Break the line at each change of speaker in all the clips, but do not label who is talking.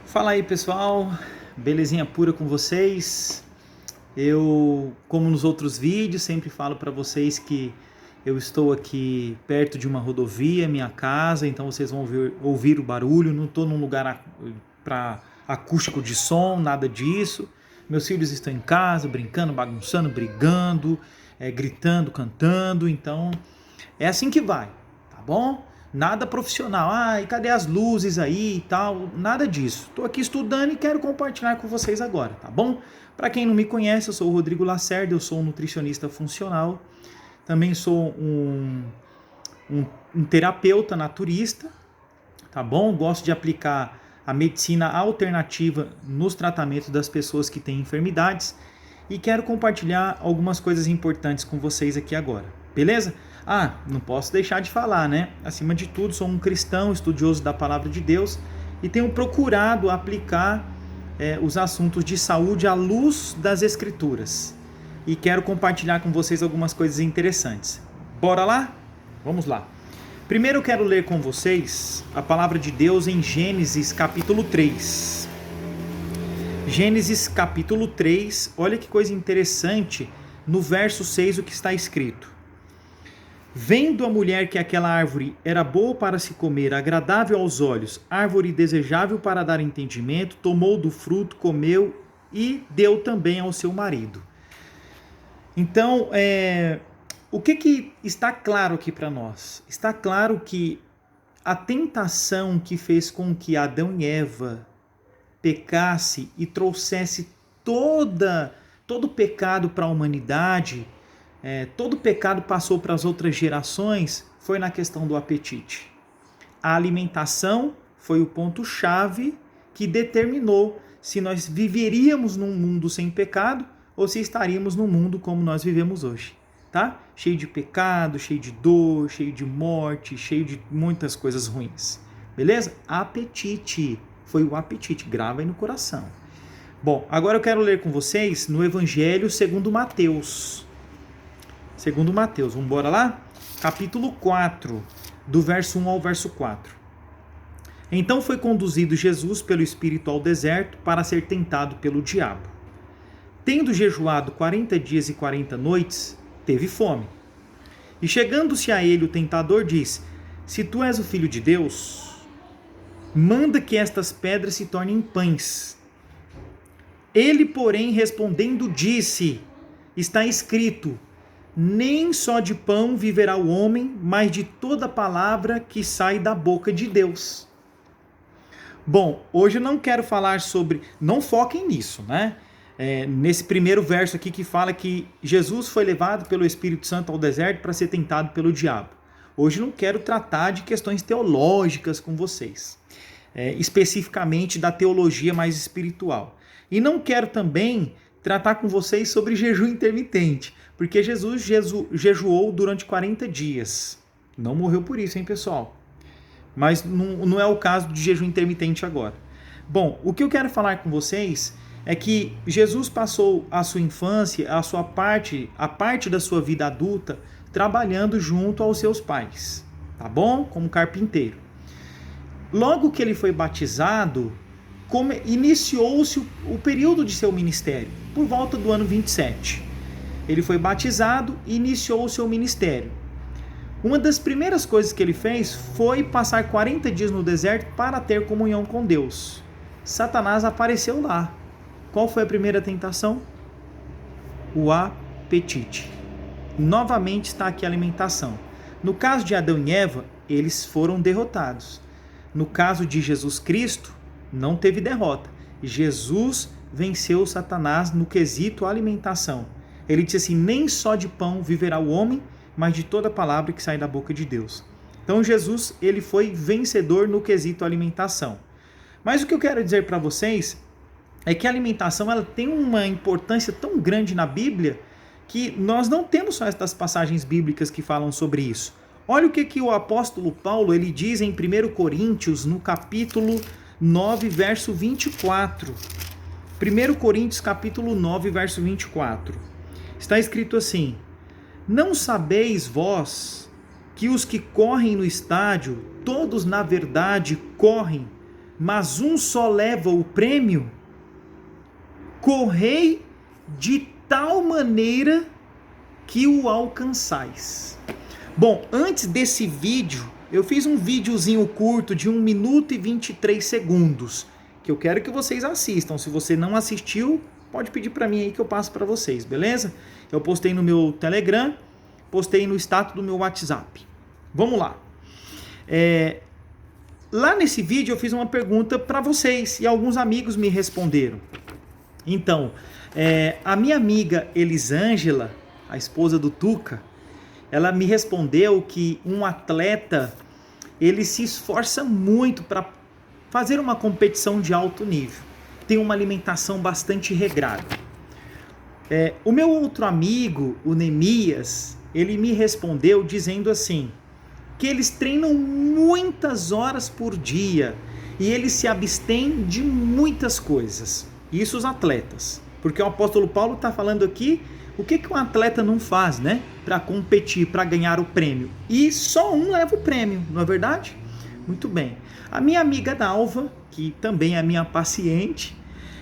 Fala aí, pessoal, belezinha pura com vocês. Eu, como nos outros vídeos, sempre falo para vocês que eu estou aqui perto de uma rodovia, minha casa, então vocês vão ouvir o barulho. Não estou num lugar para acústico de som, nada disso. Meus filhos estão em casa, brincando, bagunçando, brigando, gritando, cantando, então é assim que vai, tá bom? Nada profissional, e cadê as luzes aí e tal, nada disso. Estou aqui estudando e quero compartilhar com vocês agora, tá bom? Para quem não me conhece, eu sou o Rodrigo Lacerda, eu sou um nutricionista funcional, também sou um terapeuta naturista, tá bom? Gosto de aplicar a medicina alternativa nos tratamentos das pessoas que têm enfermidades e quero compartilhar algumas coisas importantes com vocês aqui agora, beleza? Não posso deixar de falar, né? Acima de tudo, sou um cristão estudioso da Palavra de Deus e tenho procurado aplicar os assuntos de saúde à luz das Escrituras. E quero compartilhar com vocês algumas coisas interessantes. Bora lá? Vamos lá. Primeiro eu quero ler com vocês a Palavra de Deus em Gênesis capítulo 3. Gênesis capítulo 3, olha que coisa interessante, no verso 6 o que está escrito. Vendo a mulher que aquela árvore era boa para se comer, agradável aos olhos, árvore desejável para dar entendimento, tomou do fruto, comeu e deu também ao seu marido. Então, o que está claro aqui para nós? Está claro que a tentação que fez com que Adão e Eva pecasse e trouxesse todo o pecado para a humanidade, todo o pecado passou para as outras gerações, foi na questão do apetite. A alimentação foi o ponto-chave que determinou se nós viveríamos num mundo sem pecado ou se estaríamos num mundo como nós vivemos hoje, tá? Cheio de pecado, cheio de dor, cheio de morte, cheio de muitas coisas ruins. Beleza? Apetite. Foi o apetite, grava aí no coração. Bom, agora eu quero ler com vocês no Evangelho segundo Mateus. Segundo Mateus, vamos embora lá? Capítulo 4, do verso 1 ao verso 4. Então foi conduzido Jesus pelo Espírito ao deserto para ser tentado pelo diabo. Tendo jejuado 40 dias e 40 noites, teve fome. E chegando-se a ele o tentador disse: Se tu és o Filho de Deus, manda que estas pedras se tornem pães. Ele, porém, respondendo, disse: Está escrito, nem só de pão viverá o homem, mas de toda palavra que sai da boca de Deus. Bom, hoje eu não quero falar sobre... Não foquem nisso, né? Nesse primeiro verso aqui que fala que Jesus foi levado pelo Espírito Santo ao deserto para ser tentado pelo diabo. Hoje eu não quero tratar de questões teológicas com vocês, especificamente da teologia mais espiritual. E não quero também tratar com vocês sobre jejum intermitente, porque Jesus jejuou durante 40 dias. Não morreu por isso, hein, pessoal? Mas não é o caso de jejum intermitente agora. Bom, o que eu quero falar com vocês é que Jesus passou a sua infância, a parte da sua vida adulta, trabalhando junto aos seus pais, tá bom? Como carpinteiro. Logo que ele foi batizado, iniciou-se o período de seu ministério, por volta do ano 27. Ele foi batizado e iniciou o seu ministério. Uma das primeiras coisas que ele fez foi passar 40 dias no deserto para ter comunhão com Deus. Satanás apareceu lá. Qual foi a primeira tentação? O apetite. Novamente está aqui a alimentação. No caso de Adão e Eva, eles foram derrotados. No caso de Jesus Cristo, não teve derrota. Jesus venceu Satanás no quesito alimentação. Ele disse assim: nem só de pão viverá o homem, mas de toda palavra que sai da boca de Deus. Então Jesus, ele foi vencedor no quesito alimentação. Mas o que eu quero dizer para vocês é que a alimentação ela tem uma importância tão grande na Bíblia que nós não temos só estas passagens bíblicas que falam sobre isso. Olha o que o apóstolo Paulo ele diz em 1 Coríntios, no capítulo 9, verso 24. 1 Coríntios, capítulo 9, verso 24. Está escrito assim: Não sabeis vós que os que correm no estádio, todos na verdade correm, mas um só leva o prêmio. Correi de tal maneira que o alcançais. Bom, antes desse vídeo, eu fiz um videozinho curto de 1 minuto e 23 segundos, que eu quero que vocês assistam. Se você não assistiu, pode pedir para mim aí que eu passo para vocês, beleza? Eu postei no meu Telegram, postei no status do meu WhatsApp. Vamos lá. Lá nesse vídeo eu fiz uma pergunta para vocês e alguns amigos me responderam. Então, a minha amiga Elisângela, a esposa do Tuca, ela me respondeu que um atleta, ele se esforça muito para fazer uma competição de alto nível. Tem uma alimentação bastante regrada. O meu outro amigo, o Neemias, ele me respondeu dizendo assim, que eles treinam muitas horas por dia e eles se abstêm de muitas coisas. Isso os atletas. Porque o apóstolo Paulo está falando aqui o que um atleta não faz, né? Para competir, para ganhar o prêmio. E só um leva o prêmio, não é verdade? Muito bem. A minha amiga Dalva, que também é minha paciente,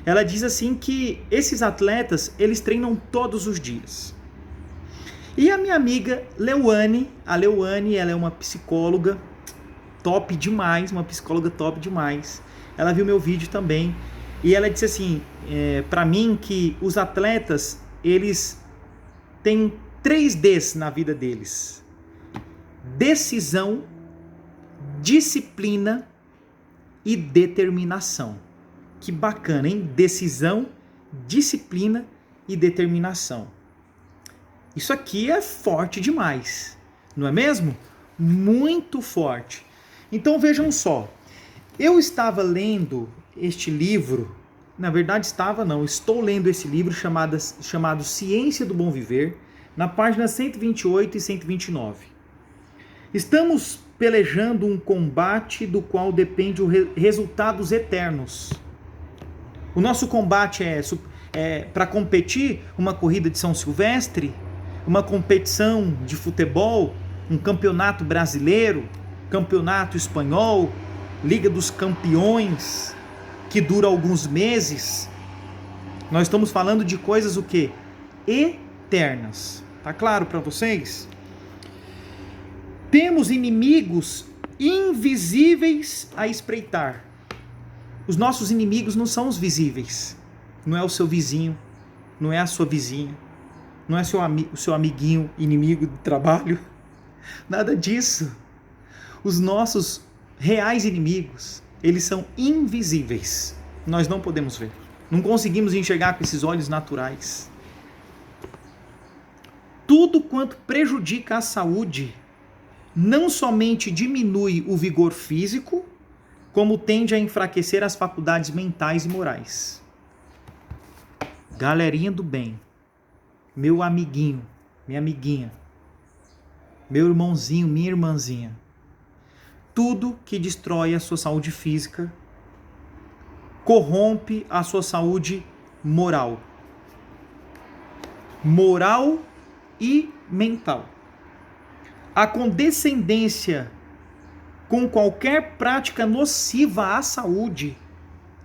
ela diz assim que esses atletas, eles treinam todos os dias. E a minha amiga Leuane, a Leuane, ela é uma psicóloga top demais, uma psicóloga top demais. Ela viu meu vídeo também e ela disse assim, para mim que os atletas, eles têm 3 Ds na vida deles. Decisão, disciplina e determinação. Que bacana, hein? Decisão, disciplina e determinação. Isso aqui é forte demais, não é mesmo? Muito forte. Então vejam só, eu estava lendo este livro, na verdade estou lendo esse livro chamado Ciência do Bom Viver, na página 128 e 129. Estamos pelejando um combate do qual depende resultados eternos. O nosso combate é para competir uma corrida de São Silvestre, uma competição de futebol, um campeonato brasileiro, campeonato espanhol, Liga dos Campeões, que dura alguns meses. Nós estamos falando de coisas o quê? Eternas. Tá claro para vocês? Temos inimigos invisíveis a espreitar. Os nossos inimigos não são os visíveis. Não é o seu vizinho, não é a sua vizinha, não é o seu amiguinho, inimigo de trabalho. Nada disso. Os nossos reais inimigos, eles são invisíveis. Nós não podemos ver. Não conseguimos enxergar com esses olhos naturais. Tudo quanto prejudica a saúde, não somente diminui o vigor físico, como tende a enfraquecer as faculdades mentais e morais. Galerinha do bem, meu amiguinho, minha amiguinha, meu irmãozinho, minha irmãzinha, tudo que destrói a sua saúde física corrompe a sua saúde moral. Moral e mental. A condescendência com qualquer prática nociva à saúde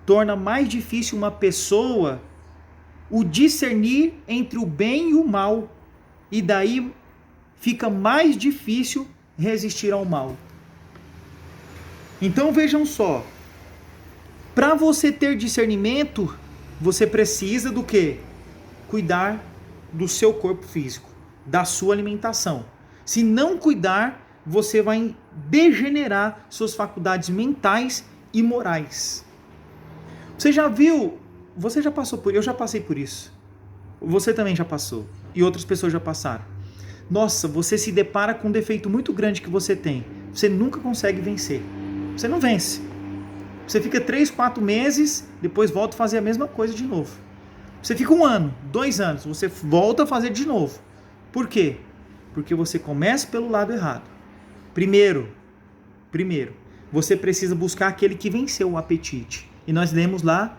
torna mais difícil uma pessoa o discernir entre o bem e o mal, e daí fica mais difícil resistir ao mal. Então vejam só, para você ter discernimento, você precisa do quê? Cuidar do seu corpo físico, da sua alimentação. Se não cuidar, você vai degenerar suas faculdades mentais e morais. Você já viu, você já passou por, eu já passei por isso. Você também já passou e outras pessoas já passaram. Nossa, você se depara com um defeito muito grande que você tem. Você nunca consegue vencer. Você não vence. Você fica 3, 4 meses, depois volta a fazer a mesma coisa de novo. Você fica 1 ano, 2 anos, você volta a fazer de novo. Por quê? Porque você começa pelo lado errado. Primeiro, você precisa buscar aquele que venceu o apetite. E nós lemos lá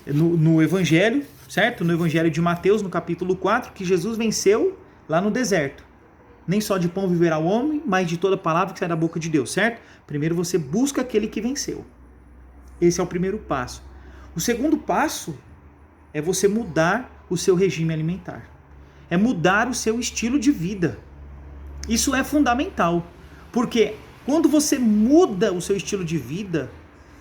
no Evangelho, certo? No Evangelho de Mateus, no capítulo 4, que Jesus venceu lá no deserto. Nem só de pão viverá o homem, mas de toda palavra que sai da boca de Deus, certo? Primeiro você busca aquele que venceu. Esse é o primeiro passo. O segundo passo é você mudar o seu regime alimentar. É mudar o seu estilo de vida. Isso é fundamental, porque quando você muda o seu estilo de vida,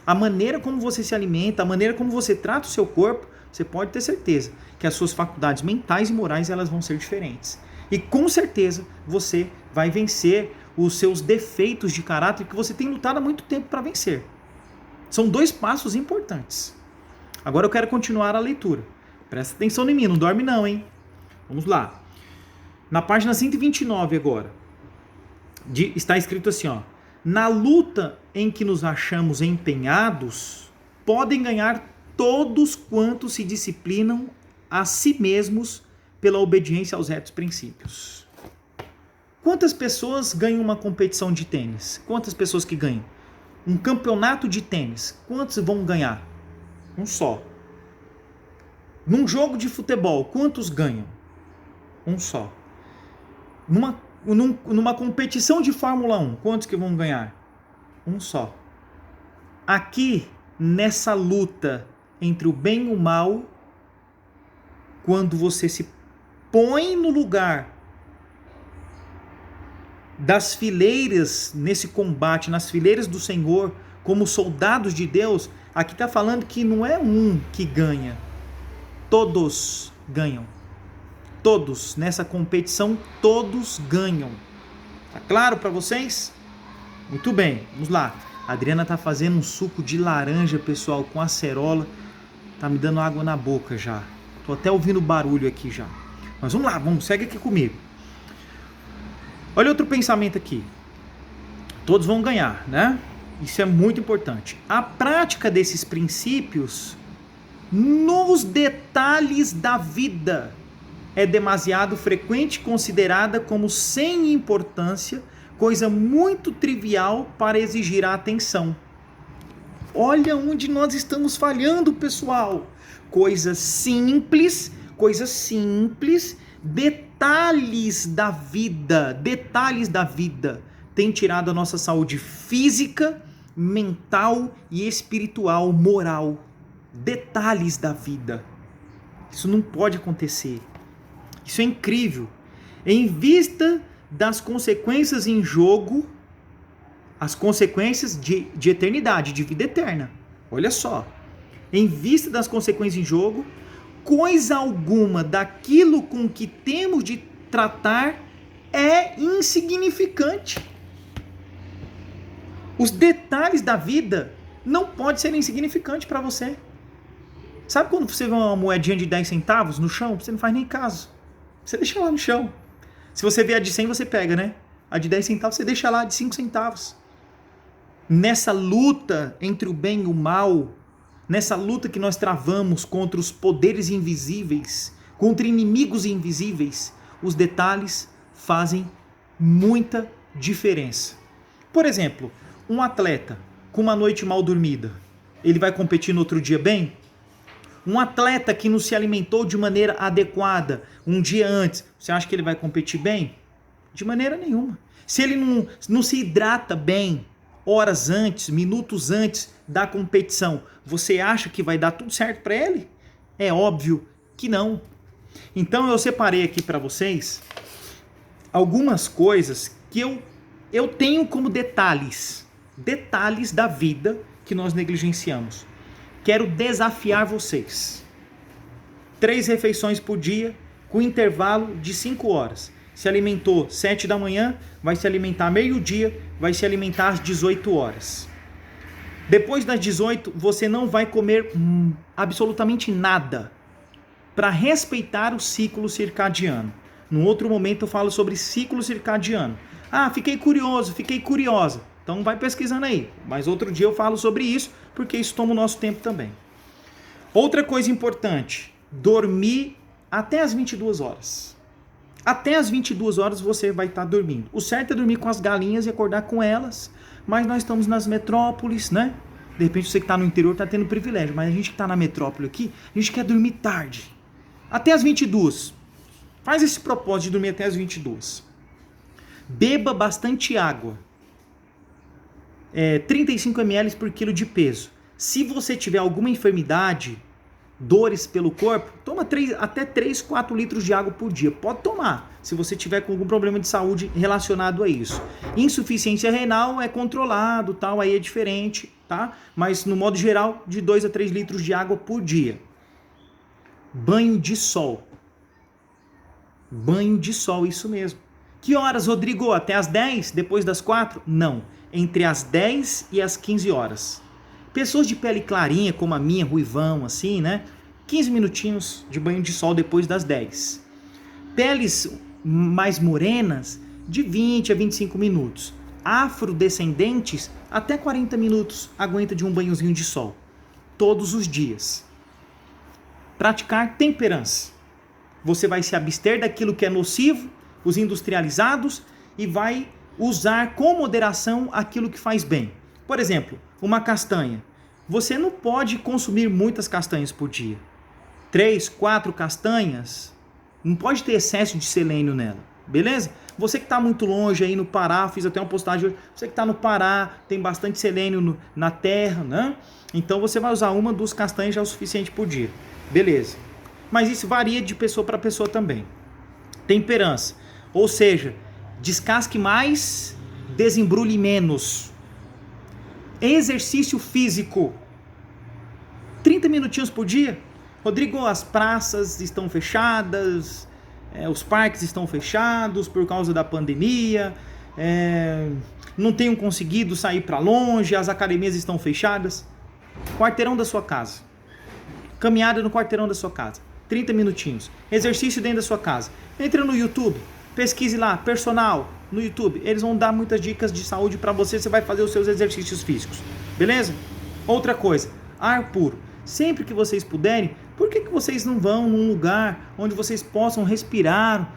a maneira como você se alimenta, a maneira como você trata o seu corpo, você pode ter certeza que as suas faculdades mentais e morais elas vão ser diferentes. E com certeza você vai vencer os seus defeitos de caráter que você tem lutado há muito tempo para vencer. São 2 passos importantes. Agora eu quero continuar a leitura. Presta atenção em mim, não dorme não, hein? Vamos lá. Na página 129 agora, está escrito assim, ó. Na luta em que nos achamos empenhados, podem ganhar todos quantos se disciplinam a si mesmos pela obediência aos retos princípios. Quantas pessoas ganham uma competição de tênis? Quantas pessoas que ganham? Um campeonato de tênis, quantos vão ganhar? Um só. Num jogo de futebol, quantos ganham? Um só. Numa competição de Fórmula 1, quantos que vão ganhar? Um só. Aqui, nessa luta entre o bem e o mal, quando você se põe no lugar das fileiras, nesse combate, nas fileiras do Senhor, como soldados de Deus, aqui está falando que não é um que ganha, todos ganham. Todos, nessa competição, todos ganham. Tá claro para vocês? Muito bem, vamos lá. A Adriana tá fazendo um suco de laranja, pessoal, com acerola. Tá me dando água na boca já. Tô até ouvindo barulho aqui já. Mas vamos lá, segue aqui comigo. Olha outro pensamento aqui. Todos vão ganhar, né? Isso é muito importante. A prática desses princípios nos detalhes da vida é demasiado frequente e considerada como sem importância, coisa muito trivial para exigir a atenção. Olha onde nós estamos falhando, pessoal. Coisas simples, detalhes da vida, tem tirado a nossa saúde física, mental e espiritual, moral. Detalhes da vida. Isso não pode acontecer. Isso é incrível. Em vista das consequências em jogo, as consequências de eternidade, de vida eterna. Olha só. Em vista das consequências em jogo, coisa alguma daquilo com que temos de tratar é insignificante. Os detalhes da vida não podem ser insignificantes para você. Sabe quando você vê uma moedinha de 10 centavos no chão? Você não faz nem caso. Você deixa lá no chão. Se você vê a de 100, você pega, né? A de 10 centavos, você deixa lá, a de 5 centavos. Nessa luta entre o bem e o mal, nessa luta que nós travamos contra os poderes invisíveis, contra inimigos invisíveis, os detalhes fazem muita diferença. Por exemplo, um atleta com uma noite mal dormida, ele vai competir no outro dia bem? Um atleta que não se alimentou de maneira adequada um dia antes, você acha que ele vai competir bem? De maneira nenhuma. Se ele não se hidrata bem horas antes, minutos antes da competição, você acha que vai dar tudo certo para ele? É óbvio que não. Então eu separei aqui para vocês algumas coisas que eu tenho como detalhes da vida que nós negligenciamos. Quero desafiar vocês. 3 refeições por dia, com intervalo de 5 horas. Se alimentou 7 da manhã, vai se alimentar meio-dia, vai se alimentar às 18 horas. Depois das 18, você não vai comer absolutamente nada, para respeitar o ciclo circadiano. No outro momento eu falo sobre ciclo circadiano. Ah, fiquei curioso, fiquei curiosa. Então vai pesquisando aí. Mas outro dia eu falo sobre isso, porque isso toma o nosso tempo também. Outra coisa importante, dormir até as 22 horas. Até as 22 horas você vai estar dormindo. O certo é dormir com as galinhas e acordar com elas, mas nós estamos nas metrópoles, né? De repente você que está no interior está tendo privilégio, mas a gente que está na metrópole aqui, a gente quer dormir tarde. Até as 22. Faz esse propósito de dormir até as 22. Beba bastante água. 35 ml por quilo de peso. Se você tiver alguma enfermidade, dores pelo corpo, toma até 3, 4 litros de água por dia. Pode tomar, se você tiver com algum problema de saúde relacionado a isso. Insuficiência renal é controlado, tal, aí é diferente, tá? Mas no modo geral, de 2 a 3 litros de água por dia. Banho de sol. Banho de sol, isso mesmo. Que horas, Rodrigo? Até as 10? Depois das 4? Não. Entre as 10 e as 15 horas. Pessoas de pele clarinha, como a minha, ruivão, assim, né? 15 minutinhos de banho de sol depois das 10. Peles mais morenas, de 20 a 25 minutos. Afrodescendentes, até 40 minutos aguenta de um banhozinho de sol. Todos os dias. Praticar temperança. Você vai se abster daquilo que é nocivo, os industrializados, e vai usar com moderação aquilo que faz bem. Por exemplo, uma castanha. Você não pode consumir muitas castanhas por dia. 3, 4 castanhas, não pode ter excesso de selênio nela, beleza? Você que está muito longe aí no Pará, fiz até uma postagem hoje, você que está no Pará, tem bastante selênio na terra, né? Então você vai usar 1, 2 castanhas já é o suficiente por dia, beleza? Mas isso varia de pessoa para pessoa também. Temperança, ou seja, descasque mais, desembrulhe menos. Exercício físico, 30 minutinhos por dia. Rodrigo, as praças estão fechadas, os parques estão fechados por causa da pandemia, não tenho conseguido sair para longe, as academias estão fechadas. Quarteirão da sua casa, caminhada no quarteirão da sua casa, 30 minutinhos, exercício dentro da sua casa. Entra no YouTube, pesquise lá, personal, no YouTube, eles vão dar muitas dicas de saúde para você, você vai fazer os seus exercícios físicos, beleza? Outra coisa, ar puro. Sempre que vocês puderem, por que vocês não vão num lugar onde vocês possam respirar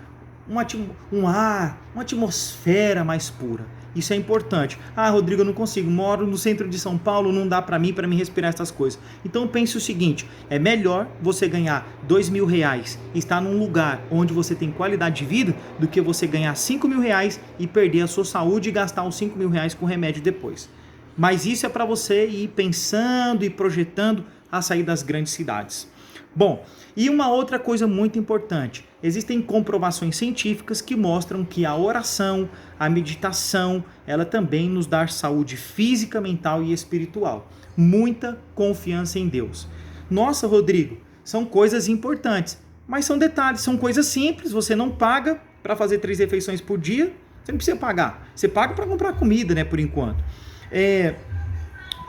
um ar, uma atmosfera mais pura? Isso é importante. Ah, Rodrigo, eu não consigo, moro no centro de São Paulo, não dá para mim respirar essas coisas. Então pense o seguinte, é melhor você ganhar R$2.000 e estar num lugar onde você tem qualidade de vida do que você ganhar R$5.000 e perder a sua saúde e gastar os R$5.000 com remédio depois. Mas isso é para você ir pensando e projetando a sair das grandes cidades. Bom, e uma outra coisa muito importante, existem comprovações científicas que mostram que a oração, a meditação, ela também nos dá saúde física, mental e espiritual. Muita confiança em Deus. Nossa, Rodrigo, são coisas importantes, mas são detalhes, são coisas simples, você não paga para fazer 3 refeições por dia, você não precisa pagar, você paga para comprar comida, né, por enquanto.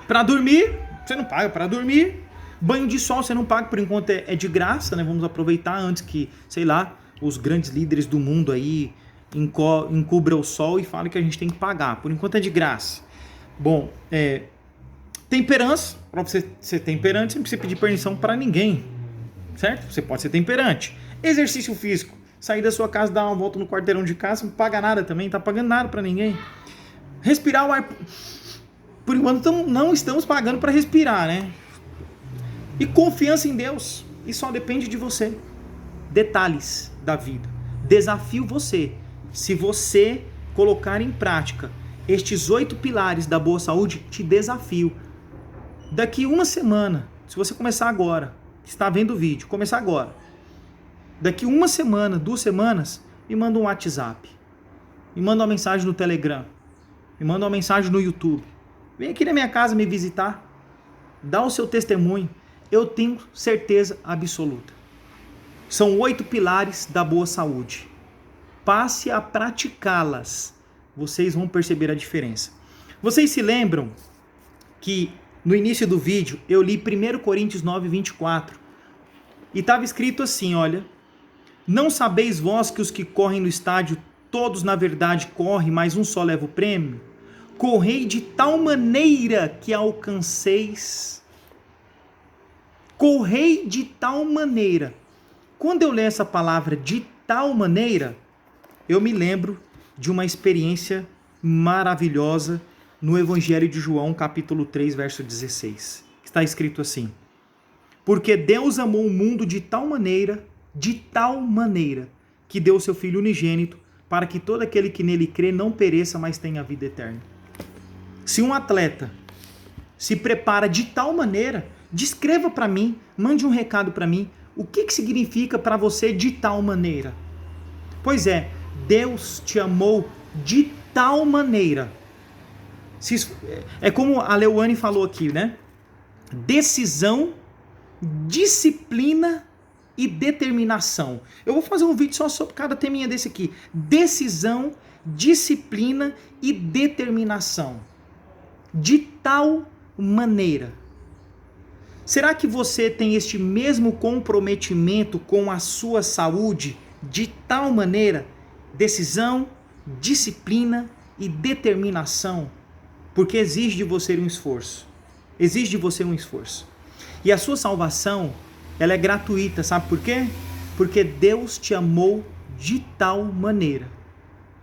Para dormir, você não paga para dormir. Banho de sol você não paga, por enquanto é de graça, né? Vamos aproveitar antes que, sei lá, os grandes líderes do mundo aí encubram o sol e falem que a gente tem que pagar. Por enquanto é de graça. Bom, temperança, para você ser temperante, você não precisa pedir permissão para ninguém, certo? Você pode ser temperante. Exercício físico, sair da sua casa, dar uma volta no quarteirão de casa, não paga nada também, não tá pagando nada para ninguém. Respirar o ar, por enquanto não estamos pagando para respirar, né? E confiança em Deus, e só depende de você. Detalhes da vida. Desafio você. Se você colocar em prática estes 8 pilares da boa saúde, te desafio. Daqui 1 semana, se você começar agora, está vendo o vídeo, começar agora. Daqui 1 semana, 2 semanas, me manda um WhatsApp. Me manda uma mensagem no Telegram. Me manda uma mensagem no YouTube. Vem aqui na minha casa me visitar. Dá o seu testemunho. Eu tenho certeza absoluta. São 8 pilares da boa saúde. Passe a praticá-las. Vocês vão perceber a diferença. Vocês se lembram que no início do vídeo eu li 1 Coríntios 9, 24. E estava escrito assim, olha. Não sabeis vós que os que correm no estádio, todos na verdade correm, mas um só leva o prêmio? Correi de tal maneira que alcanceis. Correi de tal maneira. Quando eu leio essa palavra de tal maneira, eu me lembro de uma experiência maravilhosa no Evangelho de João, capítulo 3, verso 16. Está escrito assim: porque Deus amou o mundo de tal maneira, que deu o seu Filho unigênito, para que todo aquele que nele crê não pereça, mas tenha a vida eterna. Se um atleta se prepara de tal maneira, descreva para mim, mande um recado para mim, o que significa para você de tal maneira? Pois é, Deus te amou de tal maneira. É como a Leuane falou aqui, né? Decisão, disciplina e determinação. Eu vou fazer um vídeo só sobre cada teminha desse aqui. Decisão, disciplina e determinação. De tal maneira. Será que você tem este mesmo comprometimento com a sua saúde de tal maneira? Decisão, disciplina e determinação. Porque exige de você um esforço. Exige de você um esforço. E a sua salvação, ela é gratuita, sabe por quê? Porque Deus te amou de tal maneira.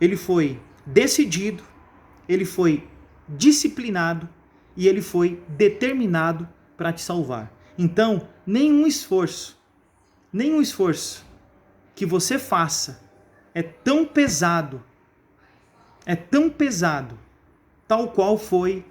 Ele foi decidido, ele foi disciplinado e ele foi determinado para te salvar. Então, nenhum esforço que você faça é tão pesado, tal qual foi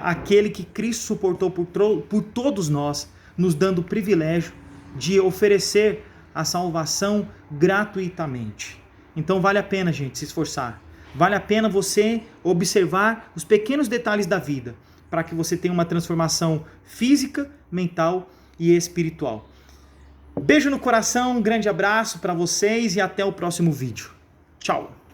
aquele que Cristo suportou por todos nós, nos dando o privilégio de oferecer a salvação gratuitamente. Então vale a pena, gente, se esforçar. Vale a pena você observar os pequenos detalhes da vida, para que você tenha uma transformação física, mental e espiritual. Beijo no coração, um grande abraço para vocês e até o próximo vídeo. Tchau!